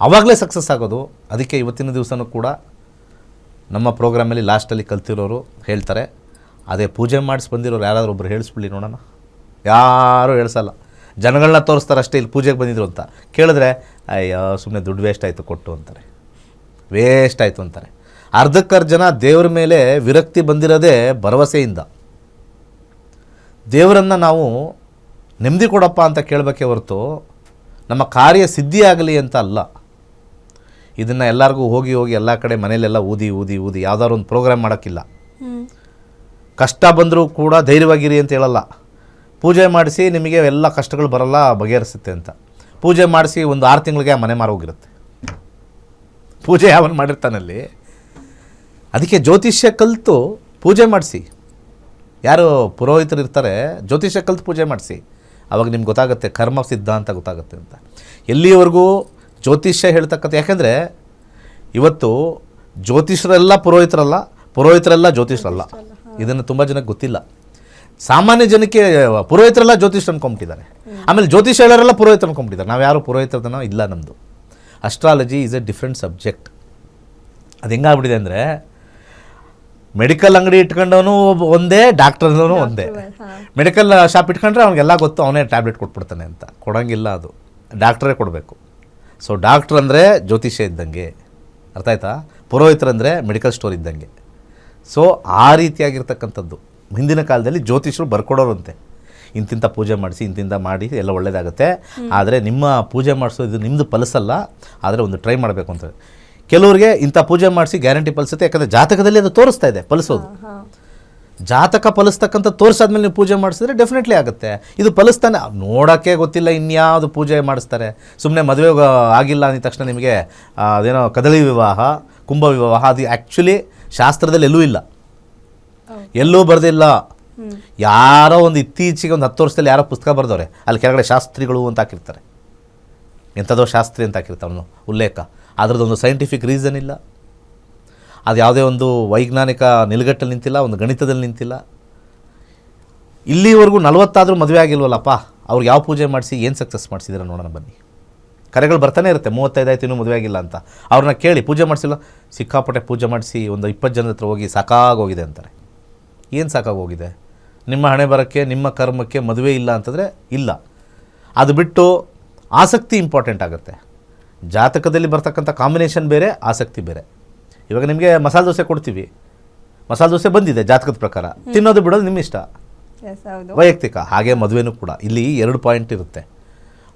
ಆವಾಗಲೇ ಸಕ್ಸಸ್ ಆಗೋದು. ಅದಕ್ಕೆ ಇವತ್ತಿನ ದಿವಸನೂ ಕೂಡ ನಮ್ಮ ಪ್ರೋಗ್ರಾಮಲ್ಲಿ ಲಾಸ್ಟಲ್ಲಿ ಕಲ್ತಿರೋರು ಹೇಳ್ತಾರೆ, ಅದೇ ಪೂಜೆ ಮಾಡಿಸಿ ಬಂದಿರೋರು ಯಾರಾದರೂ ಒಬ್ಬರು ಹೇಳಿಸ್ಬಿಡಿ ನೋಡೋಣ. ಯಾರೂ ಹೇಳ್ಸಲ್ಲ, ಜನಗಳನ್ನ ತೋರಿಸ್ತಾರೆ ಅಷ್ಟೇ, ಇಲ್ಲಿ ಪೂಜೆಗೆ ಬಂದಿದ್ರು ಅಂತ. ಕೇಳಿದ್ರೆ ಅಯ್ಯೋ ಸುಮ್ಮನೆ ದುಡ್ಡು ವೇಸ್ಟ್ ಆಯಿತು ಕೊಟ್ಟು ಅಂತಾರೆ, ವೇಸ್ಟ್ ಆಯಿತು ಅಂತಾರೆ. ಅರ್ಧಕ್ಕರ್ಧ ಜನ ದೇವ್ರ ಮೇಲೆ ವಿರಕ್ತಿ ಬಂದಿರೋದೇ ಭರವಸೆಯಿಂದ. ದೇವರನ್ನು ನಾವು ನೆಮ್ಮದಿ ಕೊಡಪ್ಪ ಅಂತ ಕೇಳಬೇಕೇ ಹೊರತು ನಮ್ಮ ಕಾರ್ಯ ಸಿದ್ಧಿಯಾಗಲಿ ಅಂತ ಅಲ್ಲ. ಇದನ್ನು ಎಲ್ಲರಿಗೂ ಹೋಗಿ ಎಲ್ಲ ಕಡೆ ಮನೇಲೆಲ್ಲ ಊದಿ ಯಾವುದಾದ್ರು ಒಂದು ಪ್ರೋಗ್ರಾಮ್ ಮಾಡೋಕ್ಕಿಲ್ಲ. ಕಷ್ಟ ಬಂದರೂ ಕೂಡ ಧೈರ್ಯವಾಗಿರಿ ಅಂತ ಹೇಳಲ್ಲ. ಪೂಜೆ ಮಾಡಿಸಿ ನಿಮಗೆ ಎಲ್ಲ ಕಷ್ಟಗಳು ಬರಲ್ಲ, ಬಗೆಹರಿಸುತ್ತೆ ಅಂತ. ಪೂಜೆ ಮಾಡಿಸಿ ಒಂದು 6 ತಿಂಗಳಿಗೆ ಆ ಮನೆ ಮಾರೋಗಿರುತ್ತೆ. ಪೂಜೆ ಯಾವನು ಮಾಡಿರ್ತಾನಲ್ಲಿ. ಅದಕ್ಕೆ ಜ್ಯೋತಿಷ್ಯ ಕಲಿತು ಪೂಜೆ ಮಾಡಿಸಿ. ಯಾರು ಪುರೋಹಿತರು ಇರ್ತಾರೆ, ಜ್ಯೋತಿಷ್ಯ ಕಲಿತು ಪೂಜೆ ಮಾಡಿಸಿ. ಆವಾಗ ನಿಮ್ಗೆ ಗೊತ್ತಾಗುತ್ತೆ ಕರ್ಮ ಸಿದ್ಧಾಂತ ಗೊತ್ತಾಗುತ್ತೆ ಅಂತ. ಎಲ್ಲಿವರೆಗೂ ಜ್ಯೋತಿಷ್ಯ ಹೇಳ್ತಕ್ಕಂಥ, ಯಾಕೆಂದರೆ ಇವತ್ತು ಜ್ಯೋತಿಷರೆಲ್ಲ ಪುರೋಹಿತರೆಲ್ಲ ಜ್ಯೋತಿಷರಲ್ಲ. ಇದನ್ನು ತುಂಬ ಜನಕ್ಕೆ ಗೊತ್ತಿಲ್ಲ. ಸಾಮಾನ್ಯ ಜನಕ್ಕೆ ಪುರೋಹಿತರೆಲ್ಲ ಜ್ಯೋತಿಷ ಅನ್ಕೊಂಬಿಟ್ಟಿದ್ದಾರೆ. ಆಮೇಲೆ ಜ್ಯೋತಿಷ ಹೇಳೋರೆಲ್ಲ ಪುರೋಹಿತ ಅನ್ಕೊಂಬಿಟ್ಟಿದ್ದಾರೆ. ನಾವು ಯಾರು ಪುರೋಹಿತರದನೋ ಇಲ್ಲ. ನಮ್ಮದು astrology is A different subject. ಅದು ಹೆಂಗಾಗ್ಬಿಟ್ಟಿದೆ ಅಂದರೆ, ಮೆಡಿಕಲ್ ಅಂಗಡಿ ಇಟ್ಕೊಂಡವನು ಒಂದೇ, ಡಾಕ್ಟರ್ನೂ ಒಂದೇ. ಮೆಡಿಕಲ್ ಶಾಪ್ ಇಟ್ಕೊಂಡ್ರೆ ಅವ್ನಿಗೆಲ್ಲ ಗೊತ್ತು, ಅವನೇ ಟ್ಯಾಬ್ಲೆಟ್ ಕೊಟ್ಬಿಡ್ತಾನೆ ಅಂತ. ಕೊಡೋಂಗಿಲ್ಲ, ಅದು ಡಾಕ್ಟ್ರೇ ಕೊಡಬೇಕು. ಸೊ ಡಾಕ್ಟ್ರ್ ಅಂದರೆ ಜ್ಯೋತಿಷ್ಯ ಇದ್ದಂಗೆ, ಅರ್ಥ ಆಯ್ತಾ? ಪುರೋಹಿತರಂದರೆ ಮೆಡಿಕಲ್ ಸ್ಟೋರ್ ಇದ್ದಂಗೆ. ಸೊ ಆ ರೀತಿಯಾಗಿರ್ತಕ್ಕಂಥದ್ದು ಹಿಂದಿನ ಕಾಲದಲ್ಲಿ ಜ್ಯೋತಿಷರು ಬರ್ಕೊಡೋರಂತೆ, ಇಂತಿಂಥ ಪೂಜೆ ಮಾಡಿಸಿ ಇಂತಿಂಥ ಮಾಡಿ ಎಲ್ಲ ಒಳ್ಳೆಯದಾಗುತ್ತೆ. ಆದರೆ ನಿಮ್ಮ ಪೂಜೆ ಮಾಡಿಸೋದು ನಿಮ್ಮದು ಫಲಿಸಲ್ಲ, ಆದರೆ ಒಂದು ಟ್ರೈ ಮಾಡಬೇಕು ಅಂತ. ಕೆಲವ್ರಿಗೆ ಇಂಥ ಪೂಜೆ ಮಾಡಿಸಿ ಗ್ಯಾರಂಟಿ ಫಲಿಸುತ್ತೆ, ಯಾಕಂದರೆ ಜಾತಕದಲ್ಲಿ ಅದು ತೋರಿಸ್ತಾ ಇದೆ ಫಲಿಸೋದು. ಜಾತಕ ಫಲಿಸ್ತಕ್ಕಂಥ ತೋರಿಸಾದ್ಮೇಲೆ ನೀವು ಪೂಜೆ ಮಾಡಿಸಿದ್ರೆ ಡೆಫಿನೆಟ್ಲಿ ಆಗುತ್ತೆ. ಇದು ಫಲಿಸ್ತಾನೆ, ನೋಡೋಕ್ಕೆ ಗೊತ್ತಿಲ್ಲ ಇನ್ಯಾವುದು ಪೂಜೆ ಮಾಡಿಸ್ತಾರೆ. ಸುಮ್ಮನೆ ಮದುವೆ ಆಗಿಲ್ಲ ಅಂದ ತಕ್ಷಣ ನಿಮಗೆ ಅದೇನೋ ಕದಳಿ ವಿವಾಹ, ಕುಂಭ ವಿವಾಹ, ಅದು ಆ್ಯಕ್ಚುಲಿ ಶಾಸ್ತ್ರದಲ್ಲಿ ಎಲ್ಲೂ ಇಲ್ಲ, ಎಲ್ಲೂ ಬರೆದಿಲ್ಲ. ಯಾರೋ ಒಂದು ಇತ್ತೀಚೆಗೆ ಒಂದು 10 ವರ್ಷದಲ್ಲಿ ಯಾರೋ ಪುಸ್ತಕ ಬರೆದವ್ರೆ, ಅಲ್ಲಿ ಕೆಳಗಡೆ ಶಾಸ್ತ್ರಿಗಳು ಅಂತ ಹಾಕಿರ್ತಾರೆ. ಎಂಥದೋ ಶಾಸ್ತ್ರಿ ಅಂತ ಹಾಕಿರ್ತಾರೆ ಅವನು ಉಲ್ಲೇಖ. ಅದರದ್ದೊಂದು ಸೈಂಟಿಫಿಕ್ ರೀಸನ್ ಇಲ್ಲ, ಅದು ಯಾವುದೇ ಒಂದು ವೈಜ್ಞಾನಿಕ ನಿಲುಗಟ್ಟಲ್ಲಿ ನಿಂತಿಲ್ಲ, ಒಂದು ಗಣಿತದಲ್ಲಿ ನಿಂತಿಲ್ಲ. ಇಲ್ಲಿವರೆಗೂ 40 ಆದರೂ ಮದುವೆ ಆಗಿಲ್ವಲ್ಲಪ್ಪ, ಅವ್ರಿಗೆ ಯಾವ ಪೂಜೆ ಮಾಡಿಸಿ ಏನು ಸಕ್ಸಸ್ ಮಾಡಿಸಿದ್ರೆ ನೋಡೋಣ ಬನ್ನಿ. ಕರೆಗಳು ಬರ್ತಾನೆ ಇರುತ್ತೆ, 35 ಆಯ್ತು ಇನ್ನೂ ಮದುವೆ ಆಗಿಲ್ಲ ಅಂತ. ಅವ್ರನ್ನ ಕೇಳಿ ಪೂಜೆ ಮಾಡಿಸಿಲ್ಲ, ಸಿಕ್ಕಾಪಟ್ಟೆ ಪೂಜೆ ಮಾಡಿಸಿ ಒಂದು 20 ಜನದ ಹತ್ರ ಹೋಗಿ ಸಾಕಾಗೋಗಿದೆ ಅಂತಾರೆ. ಏನು ಸಾಕಾಗೋಗಿದೆ? ನಿಮ್ಮ ಹಣೆ ಬರೋಕ್ಕೆ, ನಿಮ್ಮ ಕರ್ಮಕ್ಕೆ ಮದುವೆ ಇಲ್ಲ ಅಂತಂದರೆ ಇಲ್ಲ. ಅದು ಬಿಟ್ಟು ಆಸಕ್ತಿ ಇಂಪಾರ್ಟೆಂಟ್ ಆಗುತ್ತೆ. ಜಾತಕದಲ್ಲಿ ಬರ್ತಕ್ಕಂಥ ಕಾಂಬಿನೇಷನ್ ಬೇರೆ, ಆಸಕ್ತಿ ಬೇರೆ. ಇವಾಗ ನಿಮಗೆ ಮಸಾಲೆ ದೋಸೆ ಕೊಡ್ತೀವಿ, ಮಸಾಲೆ ದೋಸೆ ಬಂದಿದೆ ಜಾತಕದ ಪ್ರಕಾರ, ತಿನ್ನೋದು ಬಿಡೋದು ನಿಮ್ಮ ಇಷ್ಟ, ವೈಯಕ್ತಿಕ. ಹಾಗೆ ಮದುವೆನೂ ಕೂಡ ಇಲ್ಲಿ 2 ಪಾಯಿಂಟ್ ಇರುತ್ತೆ.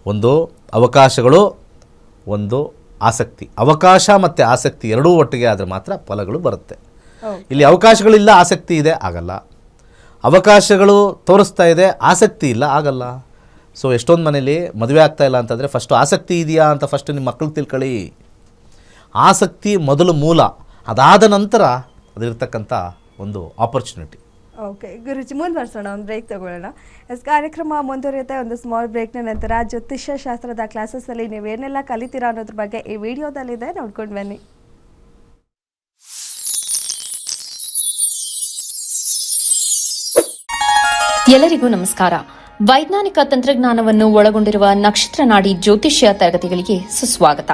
ಒಂದು ಅವಕಾಶಗಳು, ಒಂದು ಆಸಕ್ತಿ. ಅವಕಾಶ ಮತ್ತು ಆಸಕ್ತಿ ಎರಡೂ ಒಟ್ಟಿಗೆ ಆದರೆ ಮಾತ್ರ ಫಲಗಳು ಬರುತ್ತೆ. ಇಲ್ಲಿ ಅವಕಾಶಗಳಿಲ್ಲ, ಆಸಕ್ತಿ ಇದೆ, ಆಗಲ್ಲ. ಅವಕಾಶಗಳು ತೋರಿಸ್ತಾ ಇದೆ, ಆಸಕ್ತಿ ಇಲ್ಲ, ಆಗಲ್ಲ. ಸೊ ಎಷ್ಟೊಂದು ಮನೇಲಿ ಮದುವೆ ಆಗ್ತಾ ಇಲ್ಲ ಅಂತಂದರೆ ಫಸ್ಟು ಆಸಕ್ತಿ ಇದೆಯಾ ಅಂತ ಫಸ್ಟ್ ನಿಮ್ಮ ಮಕ್ಕಳು ತಿಳ್ಕೊಳ್ಳಿ. ಆಸಕ್ತಿ ಮೊದಲು ಮೂಲ, ಅದಾದ ನಂತರ ಅದಿರ್ತಕ್ಕಂಥ ಒಂದು ಆಪರ್ಚುನಿಟಿ. ಓಕೆ ಗುರುಜಿ, ಮುಂದುವರ್ಸೋಣ, ಒಂದು ಬ್ರೇಕ್ ತಗೊಳ್ಳೋಣ. ಕಾರ್ಯಕ್ರಮ ಮುಂದುವರಿಯುತ್ತೆ. ಒಂದು ಸ್ಮಾಲ್ ಬ್ರೇಕ್ನ ನಂತರ ಜ್ಯೋತಿಷ್ಯ ಶಾಸ್ತ್ರದ ಕ್ಲಾಸಸ್ಸಲ್ಲಿ ನೀವೇನೆಲ್ಲ ಕಲಿತೀರಾ ಅನ್ನೋದ್ರ ಬಗ್ಗೆ ಈ ವಿಡಿಯೋದಲ್ಲಿದೆ, ನೋಡ್ಕೊಂಡು ಬನ್ನಿ. ಎಲ್ಲರಿಗೂ ನಮಸ್ಕಾರ. ವೈಜ್ಞಾನಿಕ ತಂತ್ರಜ್ಞಾನವನ್ನು ಒಳಗೊಂಡಿರುವ ನಕ್ಷತ್ರ ನಾಡಿ ಜ್ಯೋತಿಷ್ಯ ತರಗತಿಗಳಿಗೆ ಸುಸ್ವಾಗತ.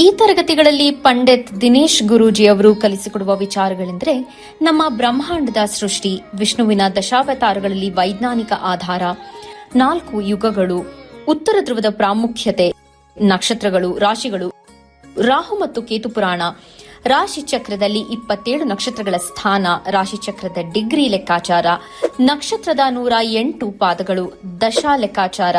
ಈ ತರಗತಿಗಳಲ್ಲಿ ಪಂಡಿತ್ ದಿನೇಶ್ ಗುರೂಜಿ ಅವರು ಕಲಿಸಿಕೊಡುವ ವಿಚಾರಗಳೆಂದರೆ ನಮ್ಮ ಬ್ರಹ್ಮಾಂಡದ ಸೃಷ್ಟಿ, ವಿಷ್ಣುವಿನ ದಶಾವತಾರಗಳಲ್ಲಿ ವೈಜ್ಞಾನಿಕ ಆಧಾರ, 4 ಯುಗಗಳು, ಉತ್ತರ ಧ್ರುವದ ಪ್ರಾಮುಖ್ಯತೆ, ನಕ್ಷತ್ರಗಳು, ರಾಶಿಗಳು, ರಾಹು ಮತ್ತು ಕೇತು ಪುರಾಣ, ರಾಶಿ ಚಕ್ರದಲ್ಲಿ 27 ನಕ್ಷತ್ರಗಳ ಸ್ಥಾನ, ರಾಶಿ ಚಕ್ರದ ಡಿಗ್ರಿ ಲೆಕ್ಕಾಚಾರ, ನಕ್ಷತ್ರದ 108 ಪಾದಗಳು, ದಶಾ ಲೆಕ್ಕಾಚಾರ,